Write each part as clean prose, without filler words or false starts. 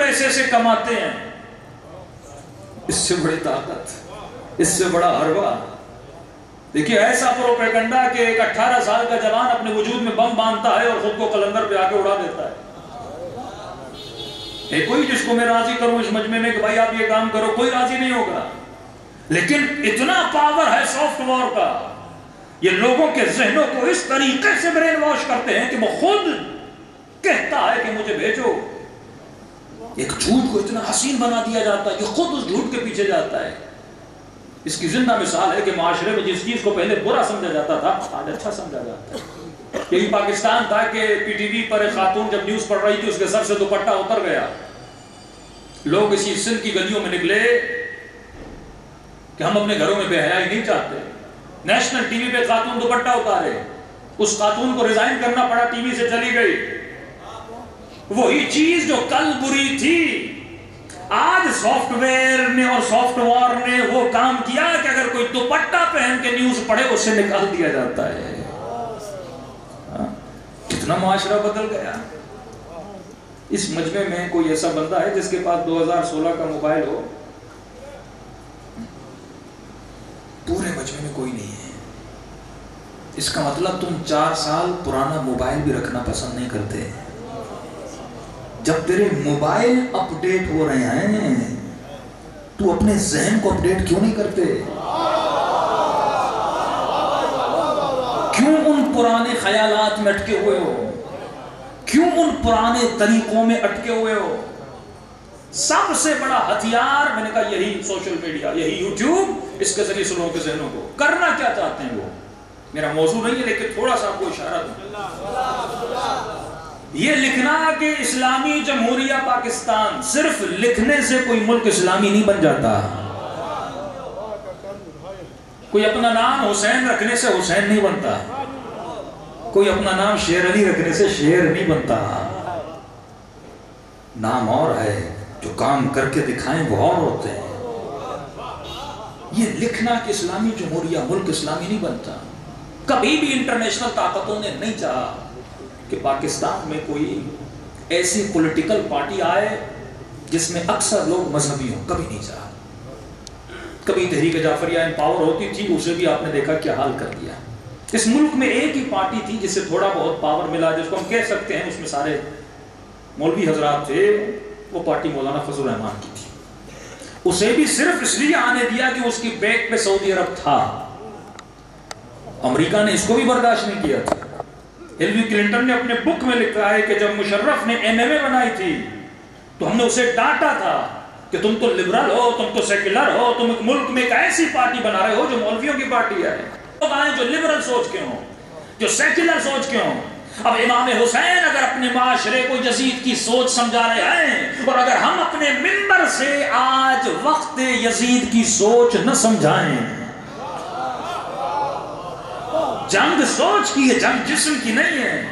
پیسے سے کماتے ہیں، اس سے بڑی طاقت، اس سے بڑا حربہ. دیکھیے ایسا پروپیگنڈا کہ ایک 18 سال کا جوان اپنے وجود میں بم باندھتا ہے اور خود کو قلندر پہ آ کے اڑا دیتا ہے. کوئی جس کو میں راضی کروں اس مجمع میں کہ بھائی آپ یہ کام کرو، کوئی راضی نہیں ہوگا. لیکن اتنا پاور ہے سافٹ وار کا، یہ لوگوں کے ذہنوں کو اس طریقے سے برین واش کرتے ہیں کہ وہ خود کہتا ہے کہ مجھے بھیجو. ایک جھوٹ کو اتنا حسین بنا دیا جاتا ہے کہ خود اس جھوٹ کے پیچھے جاتا ہے. اس کی زندہ مثال ہے کہ معاشرے میں جس چیز کو پہلے برا سمجھا جاتا تھا آج اچھا سمجھا جاتا ہے. یہی پاکستان تھا کہ پی ٹی وی پر ایک خاتون جب نیوز پڑھ رہی تھی اس کے سر سے دوپٹہ اتر گیا. لوگ اسی سندھ کی گلیوں میں نکلے کہ ہم اپنے گھروں میں بے حیائی نہیں چاہتے. نیشنل ٹی وی پہ خاتون دوپٹہ اتارے، اس خاتون کو ریزائن کرنا پڑا، ٹی وی سے چلی گئی. وہی چیز جو کل بری تھی آج سافٹ ویئر نے اور سافٹ وار نے وہ کام کیا کہ اگر کوئی دوپٹہ پہن کے نیوز پڑھے اسے نکال دیا جاتا ہے. کتنا معاشرہ بدل گیا. اس مجمع میں کوئی ایسا بندہ ہے جس کے پاس 2016 کا موبائل ہو؟ پورے مجمع میں کوئی نہیں ہے. اس کا مطلب تم 4 سال پرانا موبائل بھی رکھنا پسند نہیں کرتے. جب تیرے موبائل اپ ڈیٹ ہو رہے ہیں تو اپنے ذہن کو اپ ڈیٹ کیوں نہیں کرتے؟ کیوں ان پرانے خیالات میں اٹکے ہوئے ہو؟ کیوں ان پرانے طریقوں میں اٹکے ہوئے ہو؟ سب سے بڑا ہتھیار میں نے کہا یہی سوشل میڈیا، یہی یوٹیوب، اس کے ذریعے سے لوگوں کے ذہنوں کو کرنا کیا چاہتے ہیں وہ میرا موضوع نہیں ہے لیکن تھوڑا سا آپ کو اشارہ دوں. یہ لکھنا کہ اسلامی جمہوریہ پاکستان، صرف لکھنے سے کوئی ملک اسلامی نہیں بن جاتا. کوئی اپنا نام حسین رکھنے سے حسین نہیں بنتا. کوئی اپنا نام شیر علی رکھنے سے شیر نہیں بنتا. نام اور ہے، جو کام کر کے دکھائیں وہ اور ہوتے ہیں. یہ لکھنا کہ اسلامی جمہوریہ ملک اسلامی نہیں بنتا. کبھی بھی انٹرنیشنل طاقتوں نے نہیں چاہا کہ پاکستان میں کوئی ایسی پولیٹیکل پارٹی آئے جس میں اکثر لوگ مذہبی ہوں. کبھی نہیں چاہا. کبھی تحریک جعفریہ ان پاور ہوتی تھی، اسے بھی آپ نے دیکھا کیا حال کر دیا. اس ملک میں ایک ہی پارٹی تھی جس سے تھوڑا بہت پاور ملا، جس کو ہم کہہ سکتے ہیں اس میں سارے مولوی حضرات تھے، وہ پارٹی مولانا فضل الرحمان کی تھی. اسے بھی صرف اس لیے آنے دیا کہ اس کی بیک پہ سعودی عرب تھا. امریکہ نے اس کو بھی برداشت نہیں کیا تھا. ہلری کلنٹن نے اپنے بک میں لکھا ہے کہ جب مشرف نے ایم اے بنائی تھی تو ہم نے اسے ڈانٹا تھا کہ تم تو لبرل ہو، تم تو سیکولر ہو، تم ایک ملک میں ایک ایسی پارٹی بنا رہے ہو جو مولویوں کی پارٹی ہے. لوگ آئیں جو لبرل سوچ کے ہوں، جو سیکولر سوچ کے ہوں. اب امام حسین اگر اپنے معاشرے کو یزید کی سوچ سمجھا رہے ہیں، اور اگر ہم اپنے منبر سے آج وقت یزید کی سوچ نہ سمجھائیں، جنگ سوچ کی ہے، جنگ جسم کی نہیں ہے.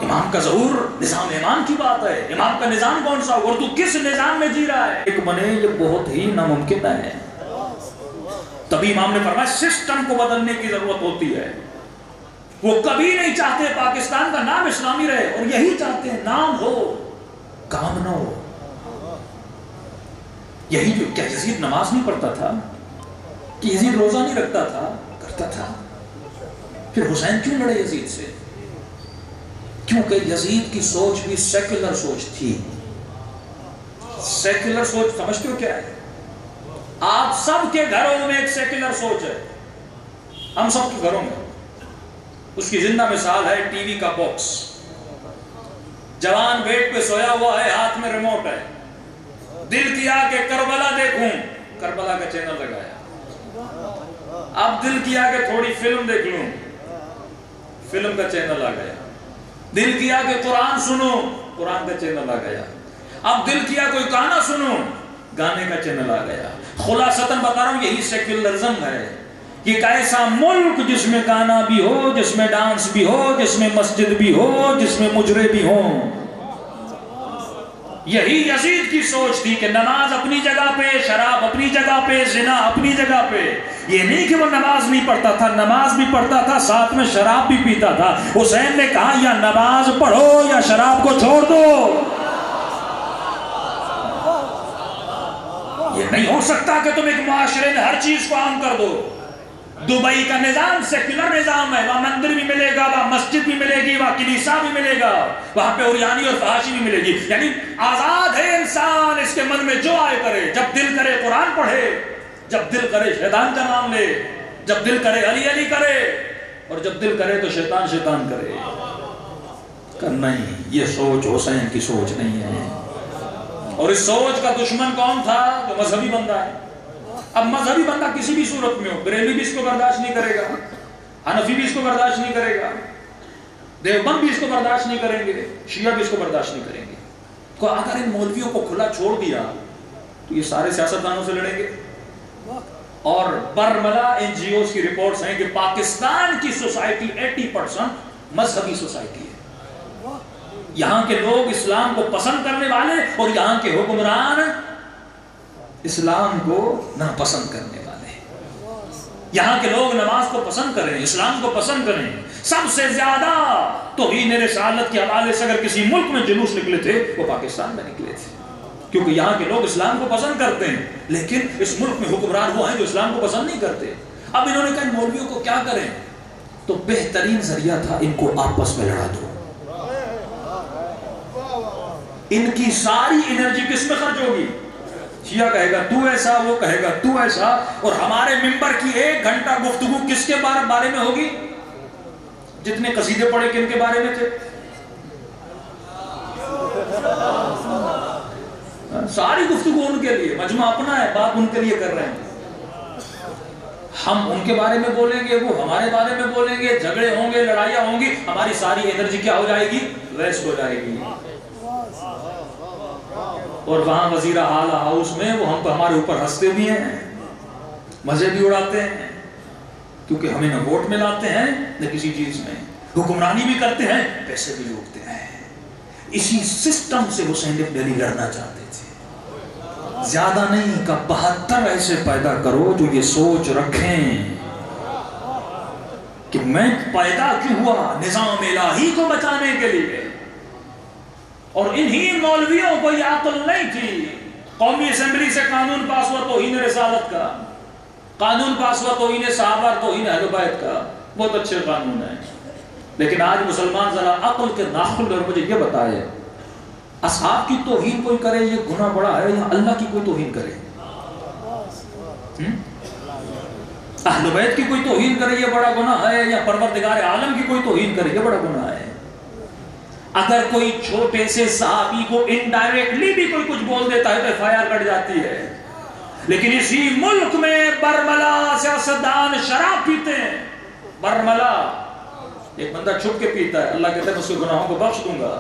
امام کا ظہور نظام ایمان کی بات ہے. امام کا نظام کون سا اور تو کس نظام میں جی رہا ہے؟ ایک بنے یہ بہت ہی ناممکن ہے. تبھی امام نے فرمایا سسٹم کو بدلنے کی ضرورت ہوتی ہے. وہ کبھی نہیں چاہتے پاکستان کا نام اسلامی رہے، اور یہی چاہتے ہیں نام ہو کام نہ ہو. یہی جو کیا یزید نماز نہیں پڑھتا تھا؟ کہ یزید روزہ نہیں رکھتا تھا؟ کرتا تھا. پھر حسین کیوں لڑے یزید سے؟ کیونکہ یزید کی سوچ بھی سیکولر سوچ تھی. سیکولر سوچ سمجھتے ہو کیا ہے؟ آپ سب کے گھروں میں ایک سیکولر سوچ ہے. ہم سب کے گھروں میں. اس کی زندہ مثال ہے ٹی وی کا باکس. جوان بیڈ پہ سویا ہوا ہے، ہاتھ میں ریموٹ ہے. دل کیا کہ کربلا دیکھوں، کربلا کا چینل لگایا. اب دل کیا کہ تھوڑی فلم دیکھ لوں، فلم کا چینل آ گیا. دل کیا کہ قرآن سنوں، قرآن کا چینل آ گیا. اب دل کیا کوئی گانا سنوں، گانے کا چینل آ گیا. خلاصتاً بتا رہا ہوں یہی سیکولرزم ہے. یہ ایک ایسا ملک جس میں گانا بھی ہو، جس میں ڈانس بھی ہو، جس میں مسجد بھی ہو، جس میں مجرے بھی ہوں. یہی یزید کی سوچ تھی کہ نماز اپنی جگہ پہ، شراب اپنی جگہ پہ، زنا اپنی جگہ پہ. یہ نہیں کہ وہ نماز نہیں پڑھتا تھا، نماز بھی پڑھتا تھا، ساتھ میں شراب بھی پیتا تھا. حسین نے کہا یا نماز پڑھو یا شراب کو چھوڑ دو. نہیں ہو سکتا کہ تم ایک معاشرے میں ہر چیز کو عام کر دو۔ دبئی کا نظام سیکولر نظام ہے، وہاں مندر بھی ملے گا، وہاں مسجد بھی ملے گی، وہاں کلیسا بھی ملے گا، وہاں پہ عریانی اور فحاشی بھی ملے گی، یعنی آزاد ہے انسان، اس کے من میں جو آئے کرے، جب دل کرے قرآن پڑھے، جب دل کرے شیطان کا نام لے، جب دل کرے علی علی کرے، اور جب دل کرے تو شیطان شیطان کرے۔ نہیں، یہ سوچ حسین کی سوچ نہیں ہے، اور اس سوچ کا دشمن کون تھا؟ جو مذہبی بندہ ہے۔ اب مذہبی بندہ کسی بھی صورت میں ہو، بریلوی بھی اس کو برداشت نہیں کرے گا، حنفی بھی اس کو برداشت نہیں کرے گا، دیوبند بھی اس کو برداشت نہیں کریں گے، شیعہ بھی اس کو برداشت نہیں کریں گے۔ تو اگر ان مولویوں کو کھلا چھوڑ دیا تو یہ سارے سیاستدانوں سے لڑیں گے۔ اور برملا این جی اوز کی رپورٹس ہیں کہ پاکستان کی سوسائٹی 80% مذہبی سوسائٹی ہے۔ یہاں کے لوگ اسلام کو پسند کرنے والے، اور یہاں کے حکمران اسلام کو ناپسند کرنے والے۔ یہاں کے لوگ نماز کو پسند کریں، اسلام کو پسند کریں۔ سب سے زیادہ توہین رسالت کے حوالے سے اگر کسی ملک میں جلوس نکلے تھے وہ پاکستان میں نکلے تھے، کیونکہ یہاں کے لوگ اسلام کو پسند کرتے ہیں، لیکن اس ملک میں حکمران وہ ہیں جو اسلام کو پسند نہیں کرتے۔ اب انہوں نے کہا ان مولویوں کو کیا کریں؟ تو بہترین ذریعہ تھا ان کو آپس میں لڑا دو۔ ان کی ساری انرجی کس میں خرچ ہوگی؟ شیعہ کہے گا تو ایسا، وہ کہے گا تو ایسا، اور ہمارے ممبر کی 1 گھنٹہ گفتگو کس کے بارے میں ہوگی؟ جتنے قصیدے پڑھے کن کے بارے میں تھے؟ ساری گفتگو ان کے لیے، مجمع اپنا ہے، بات ان کے لیے کر رہے ہیں۔ ہم ان کے بارے میں بولیں گے، وہ ہمارے بارے میں بولیں گے، جھگڑے ہوں گے، لڑائیاں ہوں گی، ہماری ساری انرجی کیا ہو جائے گی؟ ویسٹ ہو جائے گی۔ اور وہاں وزیر اعلیٰ ہاؤس میں وہ ہمارے اوپر ہنستے بھی ہیں، مزے بھی اڑاتے ہیں، کیونکہ ہمیں نہ ووٹ میں لاتے ہیں نہ کسی چیز میں، حکمرانی بھی کرتے ہیں، پیسے بھی لوٹتے ہیں۔ اسی سسٹم سے حسین ابن علی لڑنا چاہتے تھے۔ زیادہ نہیں کہ 72 ایسے پیدا کرو جو یہ سوچ رکھیں کہ میں پیدا کیوں ہوا؟ نظام الہی کو بچانے کے لیے۔ اور انہی مولویوں کو یہ عقل نہیں تھی۔ قومی اسمبلی سے قانون پاس ہوا توہین رسالت کا، قانون پاس ہوا توہین صحابہ اور توہین اہل بیت کا، بہت اچھے قانون ہیں، لیکن آج مسلمان ذرا عقل کے ناخن اور مجھے یہ بتائے، اصحاب کی توہین کوئی کرے یہ گناہ بڑا ہے یا اللہ کی کوئی توہین کرے؟ اہل بیت کی کوئی توہین کرے یہ بڑا گناہ ہے، یا پروردگار عالم کی کوئی توہین کرے یہ بڑا گناہ ہے؟ اگر کوئی چھوٹے سے صحابی کو انڈائریکٹلی بھی کوئی کچھ بول دیتا ہے تو ایف آئی آر کٹ جاتی ہے، لیکن اسی ملک میں برملا سیاستدان شراب پیتے ہیں۔ برملا ایک بندہ چھپ کے پیتا ہے، اللہ کہتا ہے میں اس کے گناہوں کو بخش دوں گا،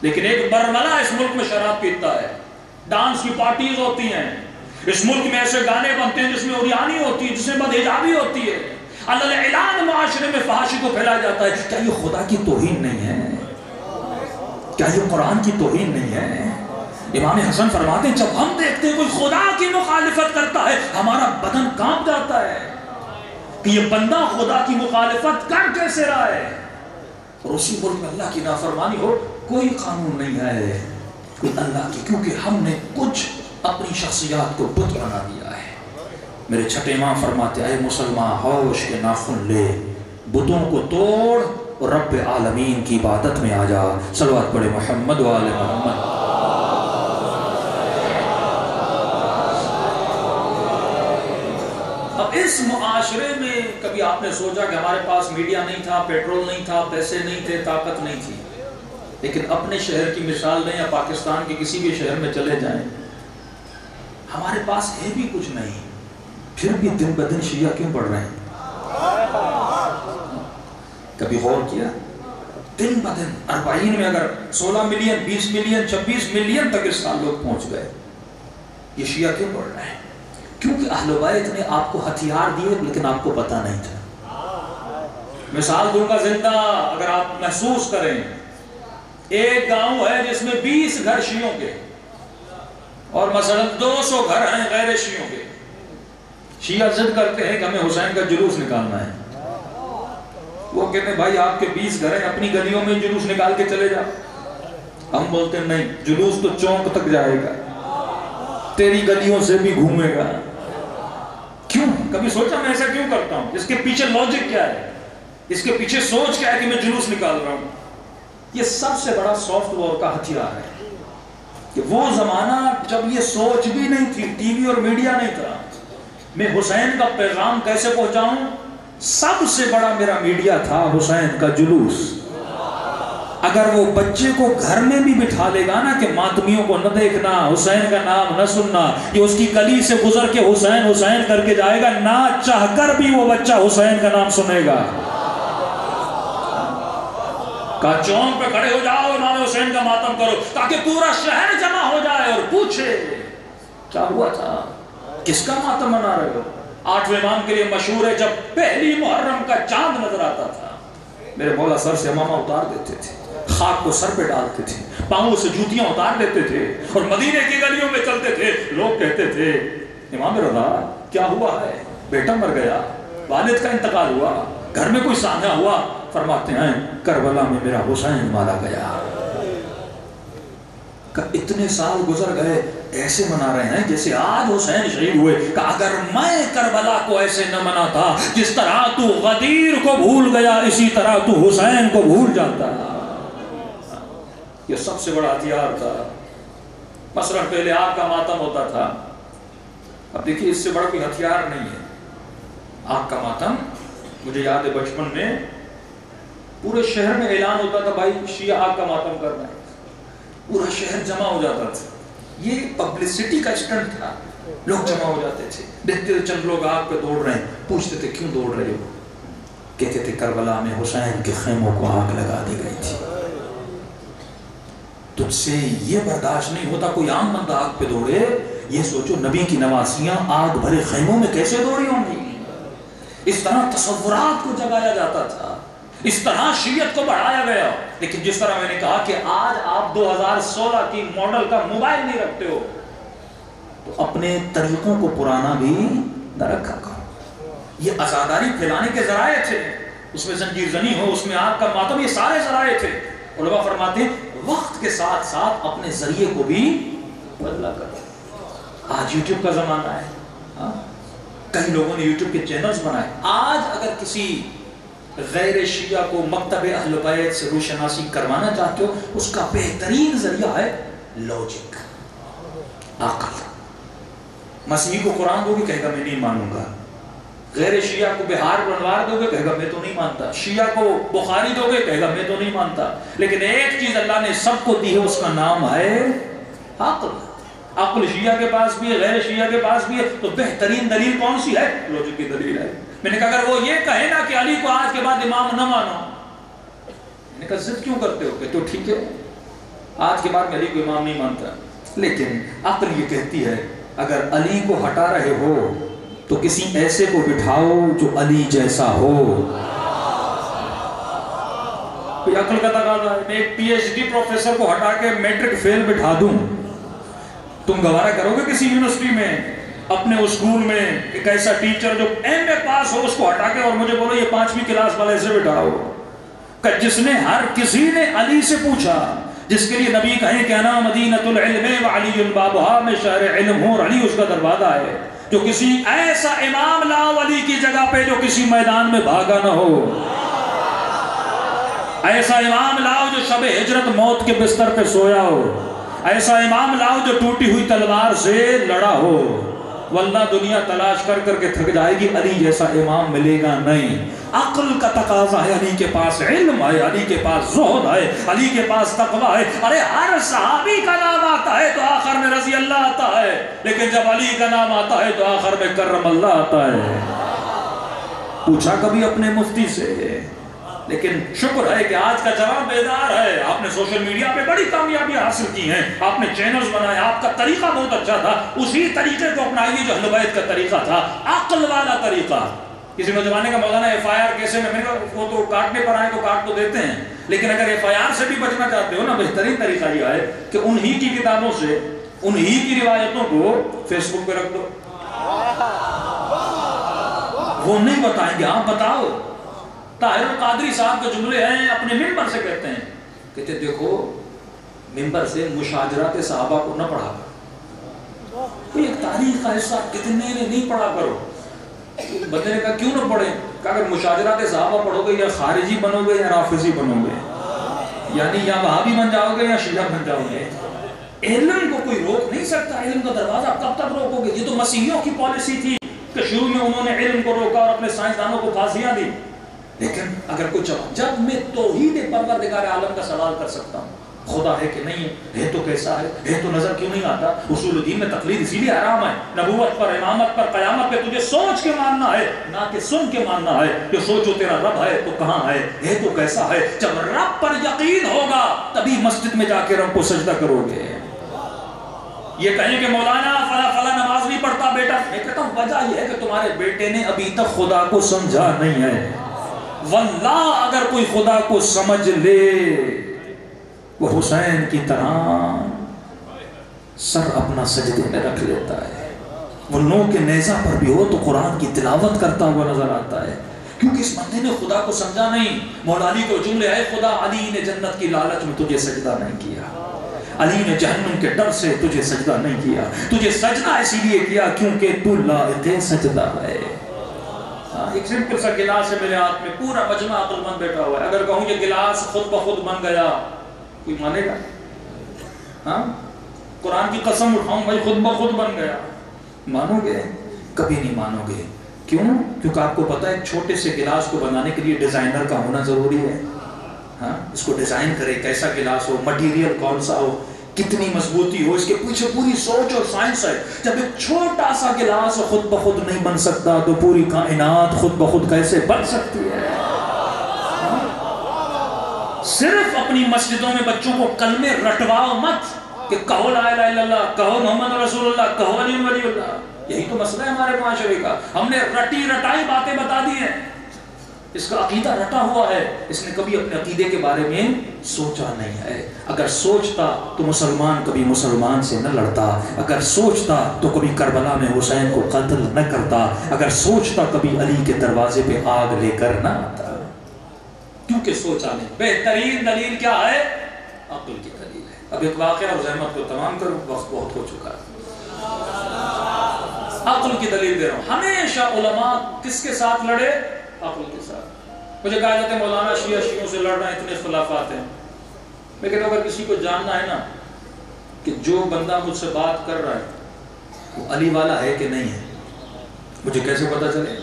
لیکن ایک برملا اس ملک میں شراب پیتا ہے۔ ڈانس کی پارٹیز ہوتی ہیں اس ملک میں، ایسے گانے بنتے ہیں جس میں عریانی ہوتی ہے، جس میں بدحجابی ہوتی ہے، اللہ اعلان معاشرے میں فحاشی کو پھیلایا جاتا ہے۔ کیا یہ خدا کی توہین نہیں ہے؟ کیا یہ قرآن کی توہین نہیں ہے؟ امام حسن فرماتے ہیں جب ہم دیکھتے ہیں کوئی خدا کی مخالفت کرتا ہے ہمارا بدن کانپ جاتا ہے کہ یہ بندہ خدا کی مخالفت کر کیسے رہا ہے۔ اور اسی ملک میں اللہ کی نافرمانی ہو، کوئی قانون نہیں ہے کوئی اللہ کی، کیونکہ ہم نے کچھ اپنی شخصیات کو بت بنا دیا ہے۔ میرے چھٹے امام فرماتے اے مسلمان ہوش کے ناخن لے، بتوں کو توڑ اور رب عالمین کی عبادت میں آ جا۔ صلوات پڑھے محمد و آل محمد۔ اب اس معاشرے میں کبھی آپ نے سوچا کہ ہمارے پاس میڈیا نہیں تھا، پیٹرول نہیں تھا، پیسے نہیں تھے، طاقت نہیں تھی، لیکن اپنے شہر کی مثال لیں یا پاکستان کے کسی بھی شہر میں چلے جائیں، ہمارے پاس ہے بھی کچھ نہیں، پھر بھی دن بدن شیعہ کیوں بڑھ رہے ہیں؟ کبھی غور کیا؟ دن بدن 40 میں اگر 16 ملین 20 ملین 26 ملین تک اس سال لوگ پہنچ گئے، یہ شیعہ کیوں بڑھ رہے ہیں؟ کیونکہ اہل بیت نے آپ کو ہتھیار دیے لیکن آپ کو پتہ نہیں تھا۔ مثال دوں گا زندہ، اگر آپ محسوس کریں، ایک گاؤں ہے جس میں 20 گھر شیعوں کے اور مثلا 200 گھر ہیں غیر شیعوں کے۔ شیعہ ضد کرتے ہیں کہ ہمیں حسین کا جلوس نکالنا ہے، وہ کہتے ہیں بھائی آپ کے 20 گھر ہیں، اپنی گلیوں میں جلوس نکال کے چلے جاؤ۔ ہم بولتے ہیں نہیں، جلوس تو چونک تک جائے گا، تیری گلیوں سے بھی گھومے گا. کیوں؟ کبھی سوچا میں ایسا کیوں کرتا ہوں؟ اس کے پیچھے لاجک کیا ہے؟ اس کے پیچھے سوچ کیا ہے کہ میں جلوس نکال رہا ہوں؟ یہ سب سے بڑا سافٹ وار کا ہتھیار ہے کہ وہ زمانہ جب یہ سوچ بھی نہیں تھی، ٹی وی اور میڈیا نہیں تھا، میں حسین کا پیغام کیسے پہنچاؤں؟ سب سے بڑا میرا میڈیا تھا حسین کا جلوس. اگر وہ بچے کو گھر میں بھی بٹھا لے گا نا کہ ماتمیوں کو نہ دیکھنا، حسین کا نام نہ سننا، یہ اس کی گلی سے گزر کے حسین حسین کر کے جائے گا، نہ چاہ کر بھی وہ بچہ حسین کا نام سنے گا. کہا چونک پہ کھڑے ہو جاؤ، امام حسین کا ماتم کرو، تاکہ پورا شہر جمع ہو جائے اور پوچھے کیا ہوا تھا، کس کا ماتم منا رہے ہو. 8ویں امام کے لیے مشہور ہے جب پہلی محرم کا چاند نظر آتا تھا میرے مولا سر سے امامہ اتار دیتے تھے، خاک کو سر پہ ڈالتے تھے، پاؤں سے جوتیاں اتار دیتے تھے اور مدینے کی گلیوں میں چلتے تھے. لوگ کہتے تھے امام رضا کیا ہوا ہے؟ بیٹا مر گیا، والد کا انتقال ہوا، گھر میں کوئی سانحہ ہوا؟ فرماتے ہیں کربلا میں میرا حسین مارا گیا. کہ اتنے سال گزر گئے ایسے منا رہے ہیں جیسے آج حسین شہید ہوئے. کہ اگر میں کربلا کو ایسے نہ مناتا، جس طرح تو غدیر کو بھول گیا اسی طرح تو حسین کو بھول جاتا. یہ سب سے بڑا ہتھیار تھا. مثلا پہلے آپ کا ماتم ہوتا تھا، اب دیکھیے اس سے بڑا کوئی ہتھیار نہیں ہے. آپ کا ماتم، مجھے یاد ہے بچپن میں پورے شہر میں اعلان ہوتا تھا بھائی شیعہ آپ کا ماتم کرنا ہے، پورا شہر جمع ہو جاتا تھا. یہ پبلسٹی کا اسٹنٹ تھا، لوگ جمع ہو جاتے تھے، دیکھتے تھے چند لوگ آگ پہ دوڑ رہے ہیں، پوچھتے تھے کیوں دوڑ رہے ہو؟ کہتے تھے کربلا میں حسین کے خیموں کو آگ لگا دی گئی تھی. تجھ سے یہ برداشت نہیں ہوتا کوئی عام بندہ آگ پہ دوڑے. یہ سوچو نبی کی نواسیاں آگ بھرے خیموں میں کیسے دوڑی ہوں گی. اس طرح تصورات کو جگایا جاتا تھا، اس طرح شیعت کو بڑھایا گیا. لیکن جس طرح میں نے کہا کہ آج آپ 2016 کی ماڈل کا موبائل نہیں رکھتے ہو تو اپنے طریقوں کو پرانا بھی نہ رکھا کرو. یہ عزاداری پھیلانے کے ذرائع تھے، اس میں زنجیر زنی ہو، اس میں آگ کا ماتم، یہ سارے ذرائع تھے. علماء فرماتے ہیں وقت کے ساتھ ساتھ اپنے ذریعے کو بھی بدلا کرو. آج یوٹیوب کا زمانہ ہے، کئی لوگوں نے یوٹیوب کے چینلز بنائے. آج اگر کسی غیر شیعہ کو مکتب اہل بیت سے روشناسی کروانا چاہتے ہو، اس کا بہترین ذریعہ ہے لاجک، عقل. مسیحی کو قرآن دو گے کہے گا میں نہیں مانوں گا، غیر شیعہ کو بہار بنوار دو گے کہے گا میں تو نہیں مانتا، شیعہ کو بخاری دو گے کہے گا میں تو نہیں مانتا. لیکن ایک چیز اللہ نے سب کو دی ہے، اس کا نام ہے عقل. عقل شیعہ کے پاس بھی ہے، غیر شیعہ کے پاس بھی ہے. تو بہترین دلیل کون سی ہے؟ لاجک کی دلیل ہے. میں نے کہا اگر وہ یہ کہے نا کہ علی کو آج کے بعد امام نہ مانو، میں نے کہا ضد کیوں کرتے ہو؟ کہ تو ٹھیک ہے آج کے بعد میں علی کو امام نہیں مانتا، لیکن عقل یہ کہتی ہے اگر علی کو ہٹا رہے ہو تو کسی ایسے کو بٹھاؤ جو علی جیسا ہو. کوئی عقل کا تقاضا ہے. میں ایک پی ایچ ڈی پروفیسر کو ہٹا کے میٹرک فیل بٹھا دوں، تم گوارا کرو گے کسی یونیورسٹی میں اپنے اسکول میں ایک ایسا ٹیچر جو ایم اے پاس ہو اس کو ہٹا کے اور مجھے بولو یہ 5ویں کلاس والے سے بٹھاؤ کہ جس نے ہر کسی نے علی سے پوچھا، جس کے لیے نبی کہیں کہ انا مدینۃ العلم وعلی بابھا، میں شہر علم ہوں اور علی اس کا دروازہ ہے. جو کسی ایسا امام لاؤ علی کی جگہ پہ جو کسی میدان میں بھاگا نہ ہو، ایسا امام لاؤ جو شب ہجرت موت کے بستر پہ سویا ہو، ایسا امام لاؤ جو ٹوٹی ہوئی تلوار سے لڑا ہو. واللہ دنیا تلاش کر کر کے تھک جائے گی، علی جیسا امام ملے گا نہیں. عقل کا تقاضا ہے، علی کے پاس علم ہے، علی کے پاس زہد ہے، علی کے پاس تقوی ہے. ارے ہر صحابی کا نام آتا ہے تو آخر میں رضی اللہ آتا ہے، لیکن جب علی کا نام آتا ہے تو آخر میں کرم اللہ آتا ہے. پوچھا کبھی اپنے مفتی سے؟ لیکن شکر ہے کہ آج کا جوان بیدار ہے. آپ نے سوشل میڈیا پہ بڑی کامیابیاں حاصل کی ہیں، آپ نے چینلز بنائے، آپ کا طریقہ بہت اچھا تھا. اسی طریقے کو اپنائیے جو اہل بیت کا طریقہ تھا، عقل والا طریقہ. کسی نوجوانے کا مولانا ایف آئی آر کیسے میں وہ تو کاٹنے پر آئے تو کاٹ تو دیتے ہیں، لیکن اگر ایف آئی آر سے بھی بچنا چاہتے ہو نا، بہترین طریقہ یہ ہے کہ انہی کی کتابوں سے انہی کی روایتوں کو فیس بک پہ رکھ دو. وہ نہیں بتائیں گے، آپ بتاؤ. طاہر القادری صاحب کے جملے ہیں، اپنے ممبر سے کہتے ہیں، کہتے دیکھو ممبر سے مشاجرات صحابہ کو نہ پڑھا. تاریخ کا حصہ کتنے نے نہیں پڑھا کرو. بندے نے کہا کیوں نہ پڑھیں؟ کہ اگر مشاجرات صحابہ پڑھو گے یا خارجی بنو گے یا رافضی بنو گے، یعنی یا وہابی بن جاؤ گے یا شیعہ بن جاؤ گے. علم کو کوئی روک نہیں سکتا. علم کا دروازہ کب تک روکو گے؟ یہ تو مسیحیوں کی پالیسی تھی کہ شروع میں انہوں نے علم کو روکا اور اپنے سائنسدانوں کو پھانسیاں دی. لیکن اگر کچھ جب میں توحید پروردگار عالم کا سوال کر سکتا ہوں، خدا ہے کہ نہیں ہے تو کیسا ہے تو نظر کیوں نہیں آتا. اصول دین میں تقلید اسی لیے حرام ہے. نبوت پر، امامت پر، قیامت پہ تجھے سوچ کے ماننا ہے نہ کہ سن کے ماننا ہے. کہ سوچو تیرا رب ہے تو کہاں ہے تو کیسا ہے. جب رب پر یقین ہوگا تبھی مسجد میں جا کے رب کو سجدہ کرو گے. یہ کہیں کہ مولانا فلا نماز نہیں پڑھتا بیٹا، میں کہتا ہوں وجہ یہ ہے کہ تمہارے بیٹے نے ابھی تک خدا کو سمجھا نہیں ہے. واللہ اگر کوئی خدا کو سمجھ لے وہ حسین کی طرح سر اپنا سجدے میں رکھ لیتا ہے. وہ نو کے نیزہ پر بھی ہو تو قرآن کی تلاوت کرتا ہوا نظر آتا ہے، کیونکہ اس بندے نے خدا کو سمجھا نہیں. مولا علی کو جملے ہے خدا علی نے جنت کی لالچ میں تجھے سجدہ نہیں کیا، علی نے جہنم کے ڈر سے تجھے سجدہ نہیں کیا. تجھے سجدہ اسی لیے کیا کیونکہ تو لائق سجدہ ہے. ایک سمپل سا گلاس ہے میرے ہاتھ میں، پورا مجمع عقل مند بیٹھا ہوا ہے. اگر کہوں یہ گلاس خود بخود بن گیا کوئی مانے گا؟ ہاں قرآن کی قسم اٹھاؤں بھائی خود بخود بن گیا، مانو گے؟ کبھی نہیں مانو گے. کیوں؟ کیونکہ آپ کو پتا ہے ایک چھوٹے سے گلاس کو بنانے کے لیے ڈیزائنر کا ہونا ضروری ہے. ہاں اس کو ڈیزائن کرے، کیسا گلاس ہو، مٹیریل کون سا ہو، کتنی مضبوطی ہو، اس کے پیچھے پوری سوچ اور سائنس ہے. جب ایک چھوٹا سا گلاس خود بخود نہیں بن سکتا تو پوری کائنات خود بخود کیسے بن سکتی ہے؟ صرف اپنی مسجدوں میں بچوں کو کلمے رٹواؤ مت کہ کہو لا الہ الا اللہ، کہو محمد رسول اللہ، کہو علی ولی اللہ. یہی تو مسئلہ ہے ہمارے معاشرے کا. ہم نے رٹی رٹائی باتیں بتا دی ہیں. اس کا عقیدہ رٹا ہوا ہے، اس نے کبھی اپنے عقیدے کے بارے میں سوچا نہیں ہے. اگر سوچتا تو مسلمان کبھی مسلمان سے نہ لڑتا. اگر سوچتا تو کبھی کربلا میں حسین کو قتل نہ کرتا. اگر سوچتا کبھی علی کے دروازے پہ آگ لے کر نہ آتا. کیونکہ سوچا نہیں. بہترین دلیل کیا ہے؟ عقل کی دلیل ہے. اب ایک واقعہ اور زحمت کو تمام کروں، وقت بہت ہو چکا ہے. عقل کی دلیل دے رہا ہوں. ہمیشہ علماء کس کے ساتھ لڑے؟ عقل کے ساتھ. مجھے کہا جاتا ہے مولانا شیعوں سے لڑ رہے ہیں، اتنے اختلافات ہیں. میں کہتا ہوں اگر کسی کو جاننا ہے نا کہ جو بندہ مجھ سے بات کر رہا ہے وہ علی والا ہے کہ نہیں ہے، مجھے کیسے پتا چلے؟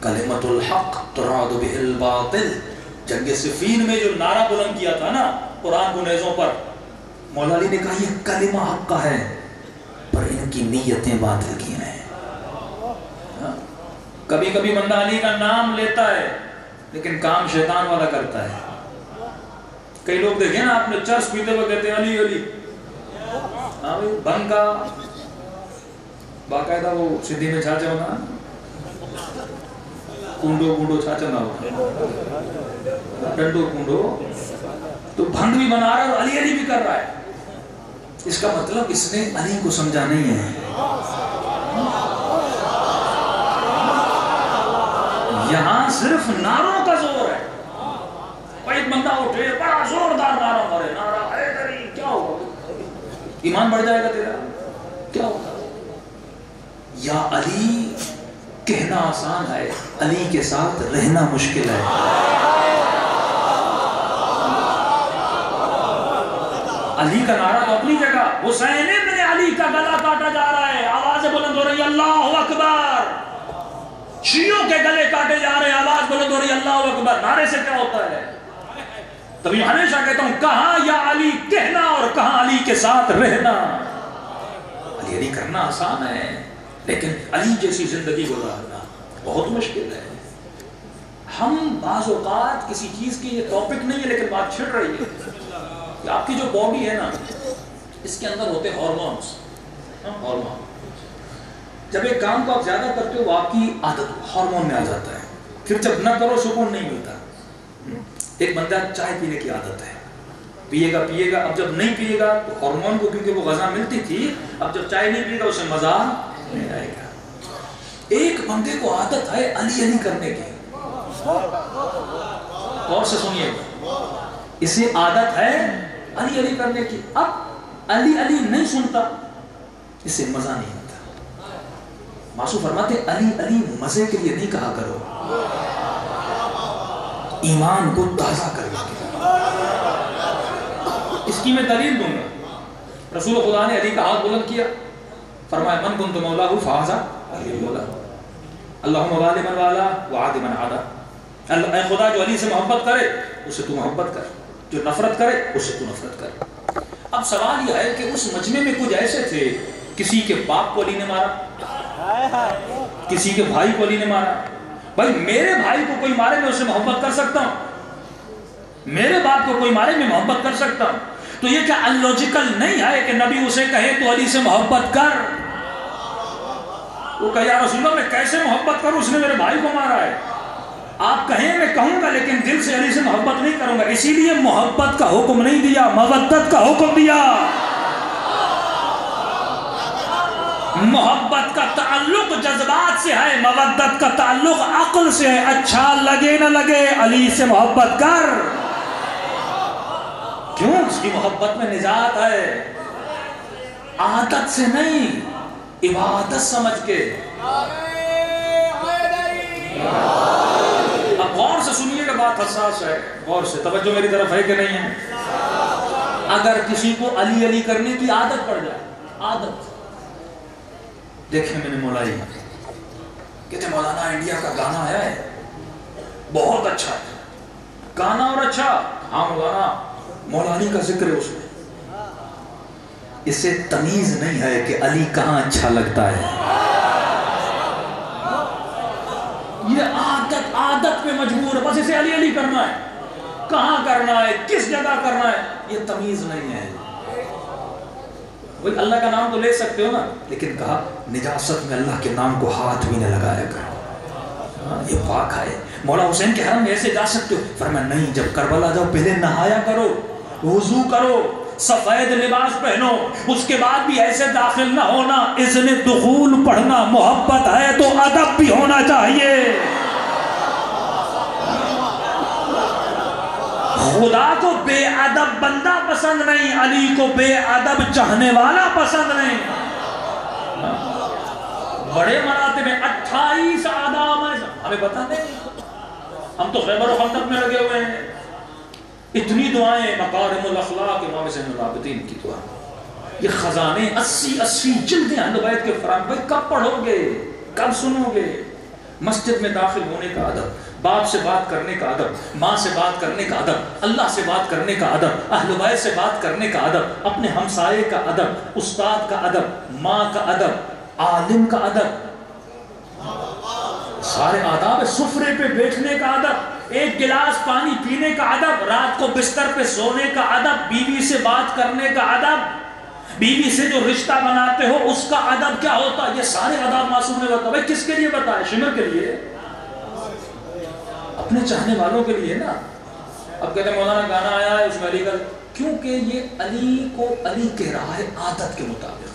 کلمۃ الحق تراد بہ الباطل. جنگ صفین میں جو نعرہ بلند کیا تھا نا قرآن کو نیزوں پر، مولا علی نے کہا یہ کلمہ حق کا ہے پر ان کی نیتیں باطل کی ہیں. کبھی کبھی بندہ علی کا نام لیتا ہے لیکن کام شیطان والا کرتا ہے. کئی لوگ دیکھیں نا آپ نے چرس پیتے ہوئے کہتے ہیں علی علی. ہاں بھائی بھنگ کا باقاعدہ وہ سدھی میں چھاچا ہونا، کنڈو کنڈو چھاچا نہ ہو، ڈنڈو کنڈو، تو بھنگ بھی بنا رہا ہے اور علی علی بھی کر رہا ہے. اس کا مطلب اس نے علی کو سمجھا نہیں ہے. یہاں صرف نعروں کا زور ہے. ایک بندہ اٹھے بڑا زوردار نعرہ مارے، نعرہ حیدری، کیا ہوگا؟ ایمان بڑھ جائے گا تیرا؟ کیا ہوگا؟ یا علی کہنا آسان ہے، علی کے ساتھ رہنا مشکل ہے. علی کا نعرہ تو اپنی جگہ، حسین ابن علی کا گلا کاٹا جا رہا ہے، آوازیں بلند ہو رہی اللہ اکبر. شیعوں کے گلے کاٹے جا رہے ہیں، آواز بلند ہو رہی اللہ اکبر. نعرے سے کیا ہوتا ہے؟ تبھی ہمیشہ کہتا ہوں کہاں یا علی کہنا اور کہاں علی کے ساتھ رہنا. علی علی کرنا آسان ہے لیکن علی جیسی زندگی گزارنا بہت مشکل ہے. ہم بعض اوقات کسی چیز کی، یہ ٹاپک نہیں ہے لیکن بات چھڑ رہی ہے کہ آپ کی جو باڈی ہے نا اس کے اندر ہوتے ہارمونز. ہارمون جب ایک کام کو آپ زیادہ کرتے ہو وہ آپ کی عادت ہارمون میں آ جاتا ہے، پھر جب نہ کرو سکون نہیں ملتا. ایک بندہ چائے پینے کی عادت ہے، پیے گا پیے گا، اب جب نہیں پیے گا تو ہارمون کو کیونکہ وہ غذا ملتی تھی، اب جب چائے نہیں پیے گا اسے مزہ نہیں آئے گا. ایک بندے کو عادت ہے علی علی کرنے کی، اور سے سنیے اسے عادت ہے علی علی کرنے کی. اب علی علی نہیں سنتا اس سے مزہ نہیں آتا. معصوم فرماتے علی علی مزے کے لیے نہیں کہا کرو، ایمان کو تازہ کرنے کے لیے. اس کی میں دلیل دوں گا. رسول خدا نے علی کا ہاتھ بلند کیا، فرمایا من کنت مولاہ فہذا علی مولا، اللہم والی من والا وعادی من عادا. اے خدا جو علی سے محبت کرے اسے تو محبت کر، جو نفرت کرے اسے تو نفرت کر. اب سوال یہ ہے کہ اس مجمع میں کچھ ایسے تھے، کسی کے باپ کو علی نے مارا، کسی کے بھائی کو علی نے مارا. بھائی میرے بھائی کو کوئی مارے میں اسے محبت کر سکتا ہوں، میرے باپ کو کوئی مارے میں محبت کر سکتا ہوں. تو یہ کیا اللوجیکل نہیں ہے کہ نبی اسے کہے تو علی سے محبت کر؟ وہ کہے یا رسول اللہ میں کیسے محبت کروں، اس نے میرے بھائی کو مارا ہے. آپ کہیں میں کہوں گا لیکن دل سے علی سے محبت نہیں کروں گا. اسی لیے محبت کا حکم نہیں دیا، مودت کا حکم دیا. محبت کا تعلق جذبات سے ہے، مودت کا تعلق عقل سے ہے. اچھا لگے نہ لگے علی سے محبت کر. کیوں؟ اس کی محبت میں نجات ہے، عادت سے نہیں، عبادت سمجھ کے. اب غور سے سنیے کہ بات حساس ہے، غور سے توجہ میری طرف ہے کہ نہیں ہے. اگر کسی کو علی علی کرنے کی عادت پڑ جائے، عادت. دیکھیں میں نے مولائی کہتے مولانا انڈیا کا گانا آیا ہے بہت اچھا ہے، گانا اور اچھا. ہاں مولانا مولانی کا ذکر ہے اس میں. اسے تمیز نہیں ہے کہ علی کہاں اچھا لگتا ہے. یہ عادت پہ مجبور ہے، بس اسے علی علی کرنا ہے. کہاں کرنا ہے، کس جگہ کرنا ہے، یہ تمیز نہیں ہے. وہی اللہ کا نام تو لے سکتے ہو نا، لیکن کہا نجاست میں اللہ کے نام کو ہاتھ بھی نہ لگایا کر، یہ پاک ہے. مولا حسین کے حرم میں ایسے جا سکتے ہو؟ فرمایا نہیں، جب کربلا جاؤ پہلے نہایا کرو، وضو کرو، سفید لباس پہنو، اس کے بعد بھی ایسے داخل نہ ہونا. اذن دخول پڑھنا محبت ہے تو ادب بھی ہونا چاہیے. خدا کو بے ادب بندہ پسند نہیں، علی کو بے ادب چاہنے والا پسند نہیں. بڑے مراتب میں 28 آداب ہیں، ہمیں پتہ نہیں. ہم تو خیبر و خندق میں لگے ہوئے ہیں. اتنی دعائیں، مکارم الاخلاق امام زین العابدین کی دعا، یہ خزانے 80 جلدیں اہل بیت کے فراہم. بھائی کب پڑھو گے، کب سنو گے؟ مسجد میں داخل ہونے کا ادب، باپ سے بات کرنے کا ادب، ماں سے بات کرنے کا ادب، اللہ سے بات کرنے کا ادب، اہل بیت سے بات کرنے کا ادب، اپنے ہمسائے کا ادب، استاد کا ادب، ماں کا ادب، عالم کا ادب، سارے آداب. سفرے پہ بیٹھنے کا ادب، ایک گلاس پانی پینے کا ادب، رات کو بستر پہ سونے کا ادب، بیوی سے بات کرنے کا ادب، بیوی سے جو رشتہ بناتے ہو اس کا ادب کیا ہوتا. یہ سارے آداب معصوم نے بتایا. بھائی کس کے لیے بتایا؟ شمر کے لیے، اپنے چاہنے والوں کے لیے نا. اب کہتے ہیں مولانا گانا آیا ہے اس میں علی کا، کیونکہ یہ علی کو علی کہہ رہا ہے عادت کے مطابق.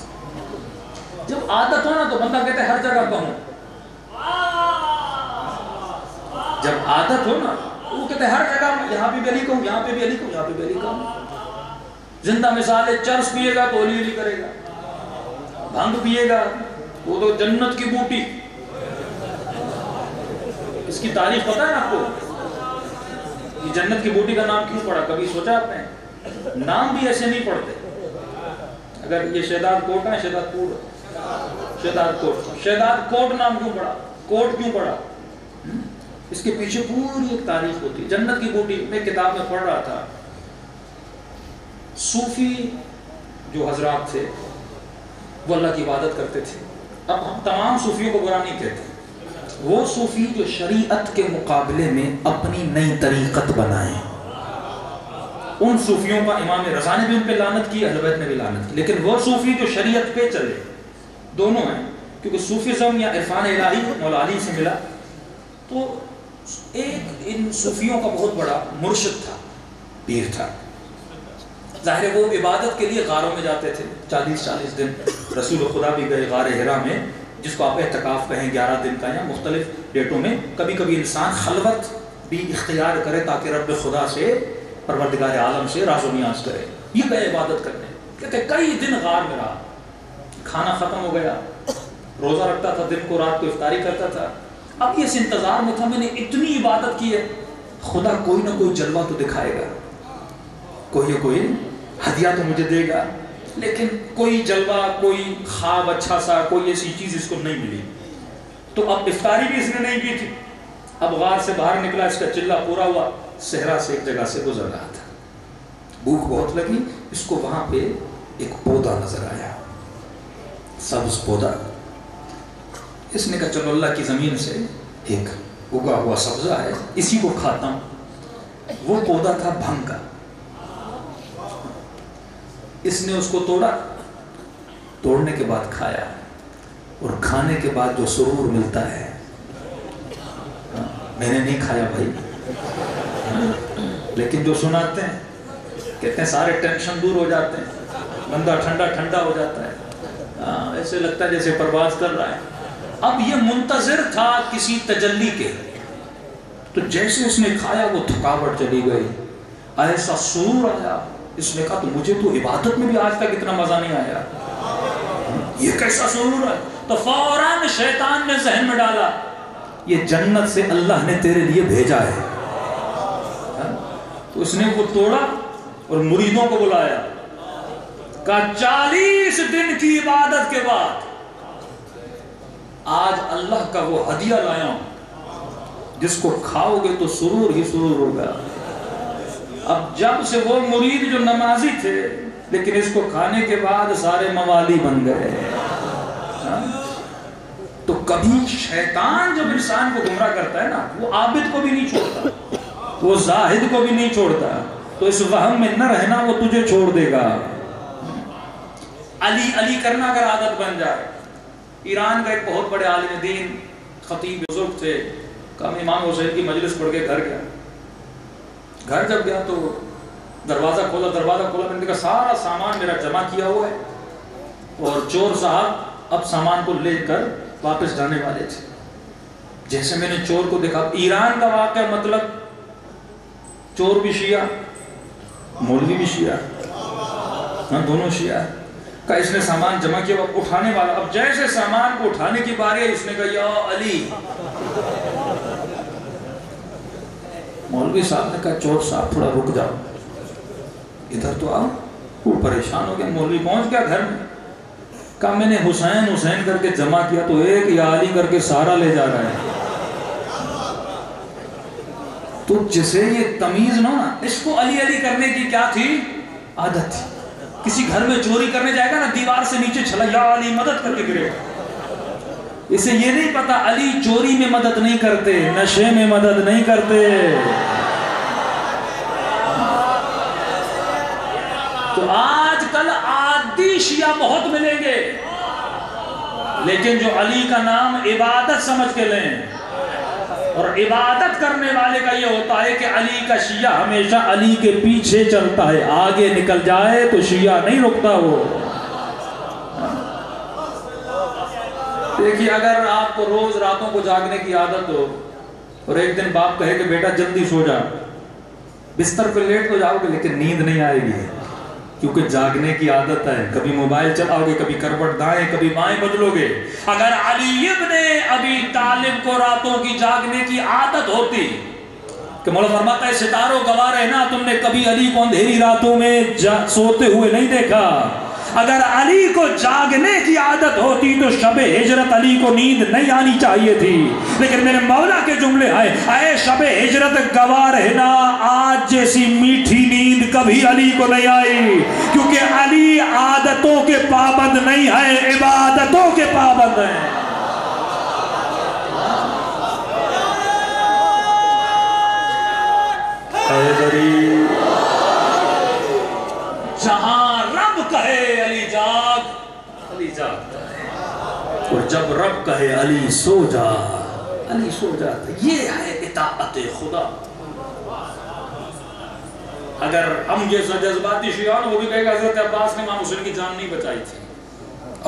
جب عادت ہو نا تو بندہ کہتے ہیں ہر جگہ کہوں. جب عادت ہو نا وہ کہتے ہیں ہر جگہ، یہاں پہ بھی علی کہوں، یہاں پہ بھی علی کہوں، یہاں پہ بھی علی کہوں. زندہ مثال ہے، چرس پیے گا تو علی علی کرے گا، بھنگ پیے گا وہ تو جنت کی بوٹی. اس کی تاریخ پتہ ہے آپ کو؟ یہ جنت کی بوٹی کا نام کیوں پڑا، کبھی سوچا آپ نے؟ نام بھی ایسے نہیں پڑتے. اگر یہ شہداد کوٹ ہے، شہداد کوٹ نام کیوں پڑا، کوٹ کیوں پڑا؟ اس کے پیچھے پوری ایک تاریخ ہوتی ہے. جنت کی بوٹی میں کتاب میں پڑھ رہا تھا، صوفی جو حضرات تھے وہ اللہ کی عبادت کرتے تھے. اب ہم تمام صوفیوں کو برا نہیں کہتے، وہ صوفی جو شریعت کے مقابلے میں اپنی نئی طریقت بنائیں، ان صوفیوں کا امام رضا نے بھی ان پہ لعنت کی، اہل بیت نے بھی لعنت کی. لیکن وہ صوفی جو شریعت پہ چلے، دونوں ہیں. کیونکہ صوفیزم یا عرفان الہی مولا علی سے ملا، تو ایک ان صوفیوں کا بہت بڑا مرشد تھا، پیر تھا. ظاہر ہے وہ عبادت کے لیے غاروں میں جاتے تھے. 40 دن رسول خدا بھی گئے غار حرا میں، جس کو آپ اعتکاف کہیں، 11 دن کا، یا مختلف ڈیٹوں میں. کبھی کبھی انسان خلوت بھی اختیار کرے تاکہ رب خدا سے، پروردگار عالم سے راز و نیاز کرے. یہ گئے عبادت کرنے. کہتے کئی دن غار میں رہا. کھانا ختم ہو گیا، روزہ رکھتا تھا، دن کو رات کو افطاری کرتا تھا، اب یہ اس انتظار میں تھا میں نے اتنی عبادت کی ہے، خدا کوئی نہ کوئی جلوہ تو دکھائے گا، کوئی ہدیہ تو مجھے دے گا، لیکن کوئی جلوہ، کوئی خواب اچھا سا، کوئی ایسی چیز اس کو نہیں ملی۔ تو اب افطاری بھی اس نے نہیں کی تھی، اب غار سے باہر نکلا، اس کا چلہ پورا ہوا، صحرا سے ایک جگہ سے گزر رہا تھا، بھوک بہت لگی، اس کو وہاں پہ ایک پودا نظر آیا، سبز پودا۔ اس نے کہا چلو اللہ کی زمین سے ایک اگا ہوا سبزہ ہے، اسی کو کھاتا ہوں۔ وہ پودا تھا بھنگ کا۔ اس نے اس کو توڑا، توڑنے کے بعد کھایا، اور کھانے کے بعد جو سرور ملتا ہے، میں نے نہیں کھایا بھائی، لیکن جو سناتے ہیں کہتے ہیں سارے ٹینشن دور ہو جاتے ہیں، بندہ ٹھنڈا ہو جاتا ہے، ایسے لگتا ہے جیسے پرواز کر رہا ہے۔ اب یہ منتظر تھا کسی تجلی کے، تو جیسے اس نے کھایا وہ تھکاوٹ چلی گئی، ایسا سرور آیا، اس نے کہا تو مجھے تو عبادت میں بھی آج تک اتنا مزہ نہیں آیا، یہ کیسا سرور ہے؟ تو فوراً شیطان نے ذہن میں ڈالا یہ جنت سے اللہ نے تیرے لیے بھیجا ہے۔ تو اس نے وہ توڑا اور مریدوں کو بلایا، کہا 40 دن کی عبادت کے بعد آج اللہ کا وہ ہدیہ لایا ہوں جس کو کھاؤ گے تو سرور ہی سرور ہوگا۔ اب جب سے وہ مرید جو نمازی تھے لیکن اس کو کھانے کے بعد سارے موالی بن گئے۔ تو کبھی شیطان جب انسان کو گمراہ کرتا ہے نا، وہ عابد کو بھی نہیں چھوڑتا، وہ زاہد کو بھی نہیں چھوڑتا، تو اس وہم میں نہ رہنا، وہ تجھے چھوڑ دے گا۔ علی علی کرنا اگر عادت بن جائے۔ ایران کا ایک بہت بڑے عالم دین خطیب بزرگ تھے، کم امام حسین کی مجلس پڑھ کے گھر گیا، گھر جب گیا تو دروازہ کھولا، میں نے کہا سارا سامان میرا جمع کیا ہوا ہے، اور چور صاحب اب سامان کو لے کر واپس جانے والے تھے۔ جیسے میں نے چور کو دیکھا، ایران کا واقعہ، مطلب چور بھی شیعہ، مولوی بھی شیعہ، دونوں شیعہ، کہ اس نے سامان جمع کیا، اب اٹھانے والا، اب جیسے سامان کو اٹھانے کی باری ہے، اس نے کہا یا علی۔ مولوی صاحب نے کہا چور صاحب تھوڑا رک جاؤ، ادھر تو آؤ۔ وہ پریشان ہو گیا، مولوی پہنچ گیا گھر میں، کہا میں نے حسین حسین کر کے جمع کیا تو ایک یا علی کر کے سارا لے جا رہا ہے۔ تو جسے یہ تمیز نہ، اس کو علی علی کرنے کی کیا تھی؟ عادت تھی۔ کسی گھر میں چوری کرنے جائے گا نا، دیوار سے نیچے چھلا یا علی مدد کر کے گرے گا۔ اسے یہ نہیں پتا علی چوری میں مدد نہیں کرتے، نشے میں مدد نہیں کرتے۔ تو آج کل عادی شیعہ بہت ملیں گے، لیکن جو علی کا نام عبادت سمجھ کے لیں، اور عبادت کرنے والے کا یہ ہوتا ہے کہ علی کا شیعہ ہمیشہ علی کے پیچھے چلتا ہے، آگے نکل جائے تو شیعہ نہیں رکتا۔ وہ دیکھیے، اگر آپ کو روز راتوں کو جاگنے کی عادت ہو اور ایک دن باپ کہے کہ بیٹا جلدی سو جا، بستر پہ لیٹ تو جاؤ گے لیکن نیند نہیں آئے گی، کیونکہ جاگنے کی عادت ہے، کبھی موبائل چلاؤ گے، کبھی کروٹ دائیں کبھی بائیں بدلو گے۔ اگر علی ابن ابی طالب کو راتوں کی جاگنے کی عادت ہوتی کہ مولا فرماتا ہے ستاروں گواہ رہنا تم نے کبھی علی کو اندھیری راتوں میں سوتے ہوئے نہیں دیکھا، اگر علی کو جاگنے کی عادت ہوتی تو شب ہجرت علی کو نیند نہیں آنی چاہیے تھی، لیکن میرے مولا کے جملے آئے، اے شب ہجرت گواہ رہنا آج جیسی میٹھی نیند کبھی علی کو نہیں آئی، کیونکہ علی عادتوں کے پابند نہیں ہے، عبادتوں کے پابند ہیں۔ جہاں رب کہے علی جاگ، علی جاگتا ہے، اور جب رب کہے علی سو جا، علی سو جاتا ہے۔ یہ ہے اطاعت خدا۔ اگر ہم جیسا جذباتی شیعان، وہ بھی کہے گا حضرت عباس نے امام حسین کی جان نہیں بچائی تھی،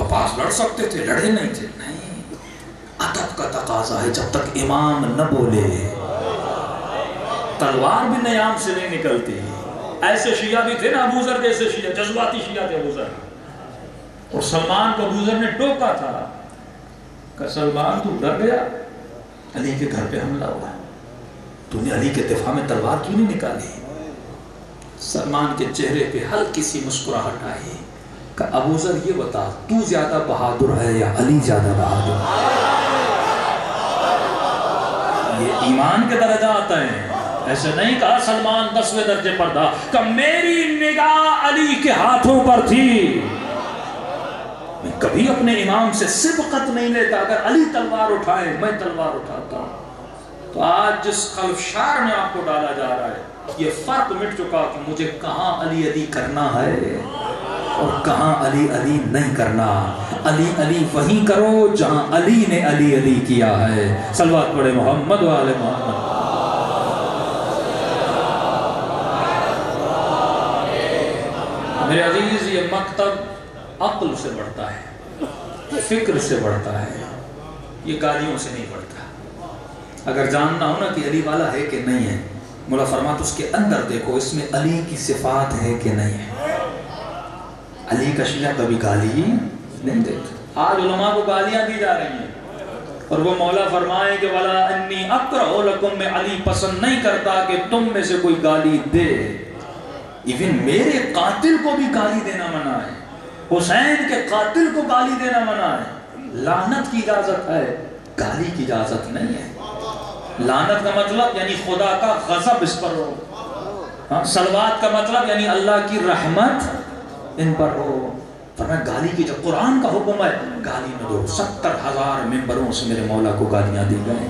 عباس لڑ سکتے تھے، لڑے نہیں تھے، نہیں، ادب کا تقاضا ہے جب تک امام نہ بولے تلوار بھی نیام سے نہیں نکلتی۔ ایسے شیعہ بھی تھے نا، ابو ذر جیسے شیعہ، جذباتی شیعہ تھے ابو ذر، اور سلمان کو ابو ذر نے ٹوکا تھا کہ سلمان تو ڈر گیا، علی کے گھر پہ حملہ ہوا، تو نے علی کے دفاع میں تلوار کیوں نہیں نکالی؟ سلمان کے چہرے پہ ہلکی سی مسکراہٹ آئی کہ ابو ذر یہ بتا تو زیادہ بہادر ہے یا علی زیادہ بہادر ہے؟ یہ ایمان کے درجات ہیں۔ ایسے نہیں کہا سلمان 10ویں درجے پر تھا، کہ میری نگاہ علی کے ہاتھوں پر تھی، میں کبھی اپنے امام سے سبقت نہیں لیتا، اگر علی تلوار اٹھائے میں تلوار اٹھاتا ہوں۔ تو آج جس خلفشار میں آپ کو ڈالا جا رہا ہے، یہ فرق مٹ چکا کہ مجھے کہاں علی علی کرنا ہے اور کہاں علی علی نہیں کرنا۔ علی علی وہیں کرو جہاں علی نے علی علی کیا ہے۔ صلوات پڑھے محمد و آل محمد۔ میرے عزیز، یہ مکتب عقل سے بڑھتا ہے، فکر سے بڑھتا ہے، یہ گالیوں سے نہیں بڑھتا۔ اگر جاننا ہو نا کہ علی والا ہے کہ نہیں ہے، مولا فرماتا اس کے اندر دیکھو اس میں علی کی صفات ہے کہ نہیں ہے۔ علی کا شیعہ کبھی گالی نہیں دیتا۔ آج علماء کو گالیاں دی جا رہی ہیں، اور وہ مولا فرمائے کہ وَلَا أَنِّي أَكْرَهُ لَكُمْ، میں علی پسند نہیں کرتا کہ تم میں سے کوئی گالی دے۔ ایون میرے قاتل کو بھی گالی دینا منع ہے، حسین کے قاتل کو گالی دینا منع ہے۔ لعنت کی اجازت ہے، گالی کی اجازت نہیں ہے۔ لعنت کا مطلب یعنی خدا کا غضب اس پر ہو، صلوات کا مطلب یعنی اللہ کی رحمت ان پر ہو۔ فرمایا گالی کی، جب قرآن کا حکم ہے گالی نہ دو۔ 70,000 ممبروں سے میرے مولا کو گالیاں دی گئیں،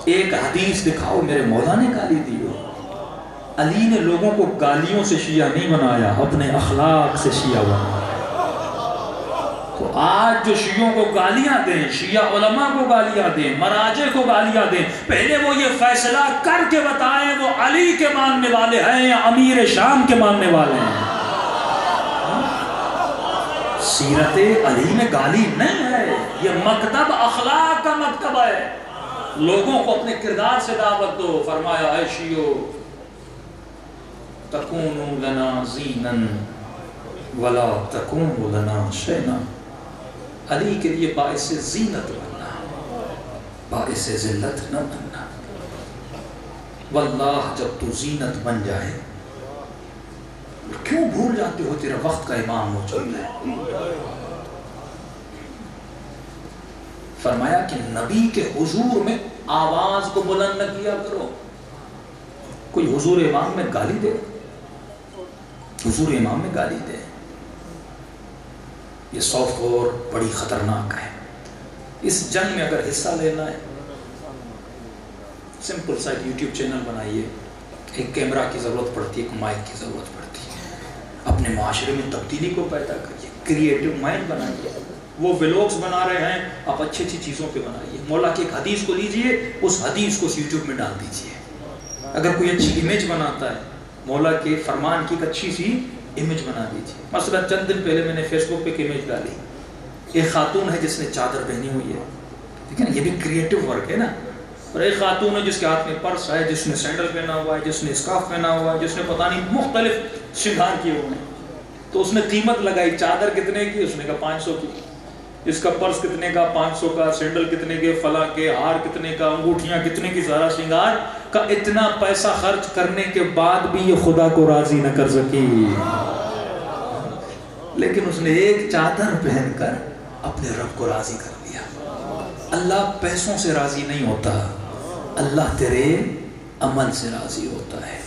ایک حدیث دکھاؤ میرے مولا نے گالی دی ہو۔ علی نے لوگوں کو گالیوں سے شیعہ نہیں بنایا، اپنے اخلاق سے شیعہ بنایا۔ تو آج جو شیعوں کو گالیاں دیں، شیعہ علماء کو گالیاں دیں، مراجع کو گالیاں دیں، پہلے وہ یہ فیصلہ کر کے بتائیں وہ علی کے ماننے والے ہیں یا امیر شام کے ماننے والے ہیں۔ سیرت علی میں گالی نہیں ہے، یہ مکتب اخلاق کا مکتب ہے۔ لوگوں کو اپنے کردار سے دعوت دو۔ فرمایا اے شیعو تکونوا لنا زینا ولا تکونوا لنا شینا، علی کے لیے باعث زینت بننا، باعث ذلت نہ بننا۔ واللہ جب تو زینت بن جائے کیوں بھول جاتے ہو تیرا وقت کا امام موجود ہے؟ فرمایا کہ نبی کے حضور میں آواز کو بلند نہ کیا کرو۔ کوئی حضور امام میں گالی دے، حضور امام میں گالی دے، یہ سافٹ وار بڑی خطرناک ہے۔ اس جنگ میں اگر حصہ لینا ہے، سمپل سا یوٹیوب چینل بنائیے، ایک کیمرہ کی ضرورت پڑتی ہے، ایک مائک کی ضرورت پڑتی ہے، اپنے معاشرے میں تبدیلی کو پیدا کریے، کریٹو مائنڈ بنائیے۔ وہ ویلوگز بنا رہے ہیں، آپ اچھی اچھی چیزوں پہ بنائیے۔ مولا کی ایک حدیث کو لیجئے، اس حدیث کو یوٹیوب میں ڈال دیجئے۔ اگر کوئی اچھی امیج بناتا ہے، مولا کے فرمان کی ایک اچھی سی امیج بنا دیجئے۔ مثلا چند دن پہلے میں نے فیس بک پہ ایک امیج ڈالی، ایک خاتون ہے جس نے چادر پہنی ہوئی ہے، ٹھیک ہے نا، یہ بھی کریٹو ورک ہے نا، اور ایک خاتون ہے جس کے ہاتھ میں پرس ہے، جس نے سینڈل پہنا ہوا ہے، جس نے اسکارف پہنا ہوا ہے، جس نے پتہ نہیں مختلف شنگار کیے ہوئے ہیں۔ تو اس نے قیمت لگائی، چادر کتنے کی؟ اس نے کہا 500 کی۔ اس کا پرس کتنے کا؟ 500 کا۔ سینڈل کتنے کے؟ فلاں کے۔ ہار کتنے کا؟ انگوٹھیاں کتنے کی؟ سارا شنگار کا اتنا پیسہ خرچ کرنے کے بعد بھی یہ خدا کو راضی نہ کر سکی، لیکن اس نے ایک چادر پہن کر اپنے رب کو راضی کر لیا۔ اللہ پیسوں سے راضی نہیں ہوتا، اللہ تیرے عمل سے راضی ہوتا ہے۔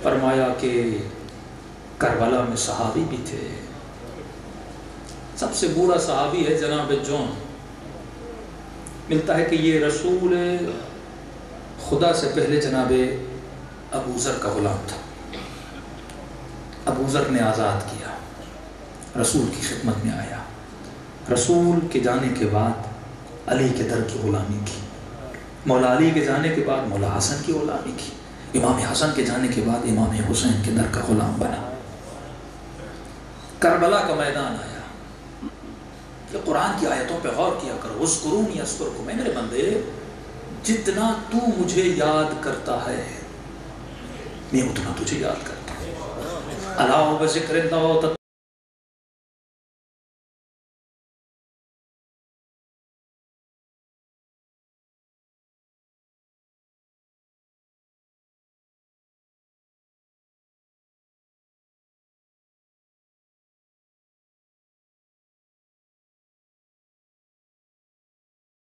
فرمایا کہ کربلا میں صحابی بھی تھے، سب سے بوڑھا صحابی ہے جناب جون۔ ملتا ہے کہ یہ رسول خدا سے پہلے جناب ابو ذر کا غلام تھا، ابو ذر نے آزاد کیا، رسول کی خدمت میں آیا، رسول کے جانے کے بعد علی کے در کی غلامی کی، مولا علی کے جانے کے بعد مولا حسن کی غلامی کی، امام حسن کے جانے کے بعد امام حسین کے در کا غلام بنا۔ کربلا کا میدان آیا کہ قرآن کی آیتوں پہ غور کیا کرو، اذکرونی اذکرکم، اے میرے بندے جتنا تو مجھے یاد کرتا ہے میں اتنا تجھے یاد کرتا ہوں۔ الا بذکر اللہ